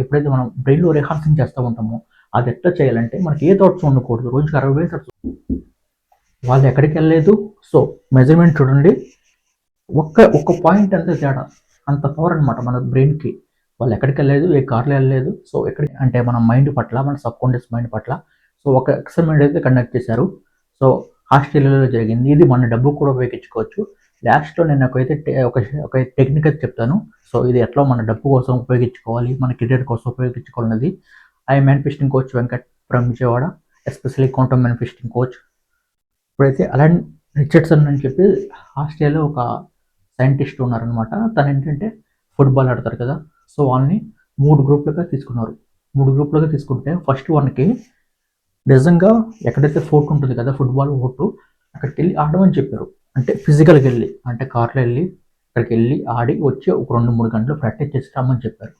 ఎప్పుడైతే మనం బ్రెయిన్లో రిహార్సింగ్ చేస్తూ ఉంటామో అది ఎట్లా చేయాలంటే మనకి ఏ థాట్స్ ఉండకూడదు. రోజుకి 60,000 థాట్స్. వాళ్ళు ఎక్కడికి వెళ్ళలేదు. సో మెజర్మెంట్ చూడండి, ఒక్క పాయింట్ అంతే తేడా, అంత పవర్ అనమాట మన బ్రెయిన్కి. వాళ్ళు ఎక్కడికి వెళ్ళలేదు, ఏ కార్లో వెళ్ళలేదు. సో ఎక్కడికి అంటే మన మైండ్ పట్ల, మన సబ్ కాన్షియస్ మైండ్ పట్ల. సో ఒక ఎక్స్పెరిమెంట్ అయితే కండక్ట్ చేశారు. సో ఆస్ట్రేలియాలో జరిగింది. ఇది మన డబ్బు కూడా ఉపయోగించుకోవచ్చు. లాస్ట్లో నేను ఒక టెక్నిక్ అయితే చెప్తాను. సో ఇది ఎట్లా మన డబ్బు కోసం ఉపయోగించుకోవాలి, మన కెరీర్ కోసం ఉపయోగించుకోవాలన్నది. I manifesting coach Venkat from Vijayawada, especially quantum manifesting coach. ఇప్పుడైతే అలాన్ రిచర్డ్సన్ అని చెప్పి ఆస్ట్రేలియాలో ఒక సైంటిస్ట్ ఉన్నారనమాట. తను ఏంటంటే ఫుట్బాల్ ఆడతారు కదా. సో వాళ్ళని 3 గ్రూపులుగా తీసుకున్నారు. 3 గ్రూపులుగా తీసుకుంటే ఫస్ట్ వన్కి నిజంగా ఎక్కడైతే ఫోర్ట్ ఉంటుంది కదా, ఫుట్బాల్ ఫోర్టు, అక్కడికి వెళ్ళి ఆడమని చెప్పారు. అంటే ఫిజికల్గా వెళ్ళి, అంటే కార్లో వెళ్ళి అక్కడికి వెళ్ళి ఆడి వచ్చి ఒక 2-3 గంటలు ప్రాక్టీస్ చేసి రామని చెప్పారు.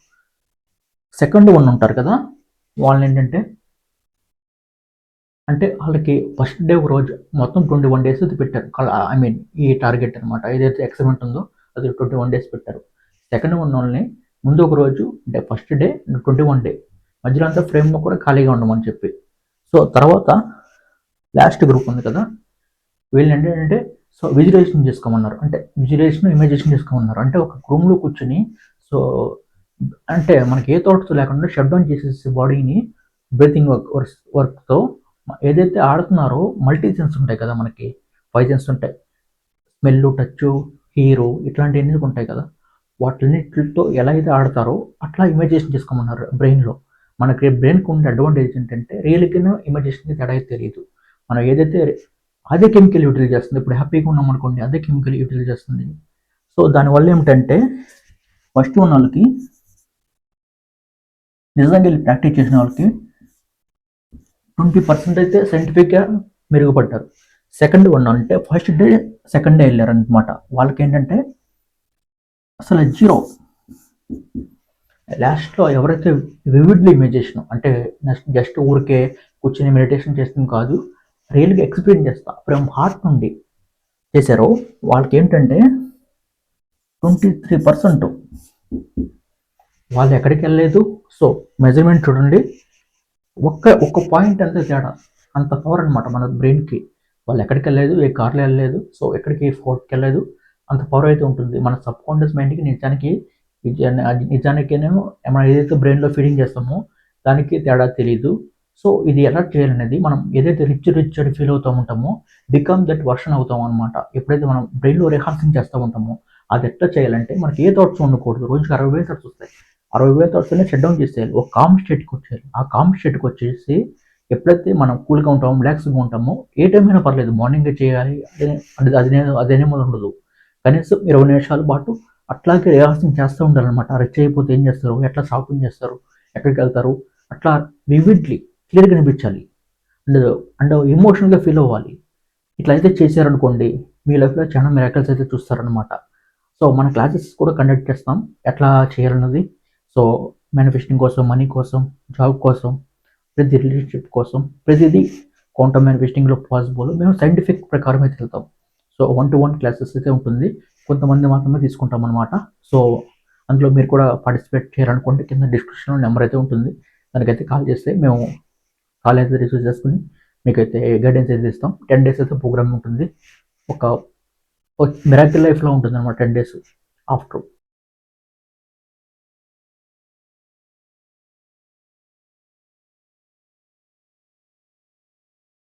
సెకండ్ వన్ ఉంటారు కదా, వాళ్ళని ఏంటంటే అంటే వాళ్ళకి ఫస్ట్ డే ఒక రోజు మొత్తం 21 డేస్ అయితే పెట్టారు. ఐ మీన్ ఈ టార్గెట్ అనమాట, ఏదైతే ఎక్స్పెరిమెంట్ ఉందో అది 21 డేస్ పెట్టారు. సెకండ్ వన్ వాళ్ళని ముందు ఒక రోజు అంటే ఫస్ట్ డే 21 డే మధ్యలో అంతా ఫ్రేమ్లో కూడా ఖాళీగా ఉండమని చెప్పి. సో తర్వాత లాస్ట్ గ్రూప్ ఉంది కదా, వీళ్ళు ఏంటంటే సో విజువలైజేషన్ చేసుకోమన్నారు. అంటే విజువలైజేషన్, ఇమేజినేషన్ చేసుకోమన్నారు. అంటే ఒక రూమ్లో కూర్చొని సో అంటే మనకి ఏ థాట్స్ లేకుండా షట్ డౌన్ చేసేసి బాడీని బ్రీతింగ్ వర్క్తో ఏదైతే ఆడుతున్నారో మల్టీ సెన్స్ ఉంటాయి కదా, మనకి 5 సెన్స్ ఉంటాయి. స్మెల్, టచ్, హీరో ఇట్లాంటివన్నీ ఉంటాయి కదా, వాటిన్నిటితో ఎలా అయితే ఆడతారో అట్లా ఇమేజినేషన్ చేసుకోమన్నారు బ్రెయిన్లో. మనకి బ్రెయిన్కి ఉండే అడ్వాంటేజ్ ఏంటంటే రియల్గా ఇమేజినేషన్కి తేడా తెలియదు. మనం ఏదైతే అదే కెమికల్ యూటిలైజ్ చేస్తుంది. ఇప్పుడు హ్యాపీగా ఉన్నాం అనుకోండి, అదే కెమికల్ యూటిలైజ్ చేస్తుంది. సో దానివల్ల ఏమిటంటే ఫస్ట్ ఉన్న వాళ్ళకి నిజంగా వెళ్ళి ప్రాక్టీస్ చేసిన వాళ్ళకి 20% అయితే సైంటిఫిక్గా మెరుగుపడ్డారు. సెకండ్ వన్ అంటే ఫస్ట్ డే సెకండ్ డే వెళ్ళారు అనమాట. వాళ్ళకి ఏంటంటే అసలు జీరో. లాస్ట్లో ఎవరైతే వివిడ్లీ ఇమేజినేషన్ అంటే జస్ట్ ఊరికే కూర్చొని మెడిటేషన్ చేస్తుంది కాదు, రియల్గా ఎక్స్పీరియన్స్ చేస్తా ఫ్రమ్ హార్ట్ నుండి చేశారో వాళ్ళకి ఏంటంటే 23%. వాళ్ళు ఎక్కడికి వెళ్ళలేదు. సో మెజర్మెంట్ చూడండి, ఒక్క పాయింట్ అంతే తేడా, అంత పవర్ అనమాట మన బ్రెయిన్కి. వాళ్ళు ఎక్కడికి వెళ్ళలేదు, ఏ కార్లో వెళ్ళలేదు. సో ఎక్కడికి ఫోర్ట్కి వెళ్ళలేదు. అంత పవర్ అయితే ఉంటుంది మన సబ్ కాన్షియస్ మైండ్కి. నిజానికేనేమో మనం ఏదైతే బ్రెయిన్లో ఫీడింగ్ చేస్తామో దానికి తేడా తెలియదు. సో ఇది ఎలా చేయాలనేది, మనం ఏదైతే రిచ్ అని ఫీల్ అవుతూ ఉంటామో బికమ్ దట్ వర్షన్ అవుతాం అనమాట. ఎప్పుడైతే మనం బ్రెయిన్లో రిహార్సింగ్ చేస్తూ ఉంటామో అది ఎట్లా చేయాలంటే మనకి ఏ థాట్స్ ఉండకూడదు. రోజుకి 60,000 థాట్స్ వస్తాయి. 60,000 థాట్స్ని షట్ డౌన్ చేసేయాలి. ఒక కామ్ స్టేట్కి వచ్చేయాలి. ఆ కామ్ స్టేట్కి వచ్చేసి ఎప్పుడైతే మనం కూల్గా ఉంటామో, రిలాక్స్గా ఉంటామో, ఏ టైం అయినా పర్లేదు, మార్నింగే చేయాలి అదేనేమో ఉండదు. కనీసం 20 నిమిషాల పాటు అట్లాగే రిహార్సింగ్ చేస్తూ ఉండాలన్నమాట. రిచ్ అయిపోతే ఏం చేస్తారు, ఎట్లా షాపింగ్ చేస్తారు, ఎక్కడికి వెళ్తారు, అట్లా వివిడ్లీ క్లియర్గా కనిపించాలి. అండ్ ఎమోషనల్గా ఫీల్ అవ్వాలి. ఇట్లా అయితే చేశారనుకోండి, మీ లైఫ్లో చాలా మిరాకిల్స్ అయితే చూస్తారనమాట. సో మన క్లాసెస్ కూడా కండక్ట్ చేస్తాం ఎట్లా చేయాలన్నది. సో మేనిఫెస్టింగ్ కోసం, మనీ కోసం, జాబ్ కోసం, ప్రతి రిలేషన్షిప్ కోసం, ప్రతిదీ క్వాంటమ్ మేనిఫెస్టింగ్లో పాసిబుల్. మేము సైంటిఫిక్ ప్రకారం అయితే వెళ్తాం. సో 1-to-1 క్లాసెస్ అయితే ఉంటుంది. కొంతమంది మాత్రమే తీసుకుంటాం అనమాట. సో అందులో మీరు కూడా పార్టిసిపేట్ చేయాలనుకుంటే కింద డిస్క్రిప్షన్లో నెంబర్ అయితే ఉంటుంది. దానికైతే కాల్ చేస్తే మేము కాల్ అయితే రిసీవ్ చేసుకుని మీకైతే గైడెన్స్ అయితే ఇస్తాం. 10 days అయితే ప్రోగ్రామ్ ఉంటుంది. ఒక మిరాకిల్ లైఫ్లో ఉంటుంది అనమాట 10 days ఆఫ్టర్.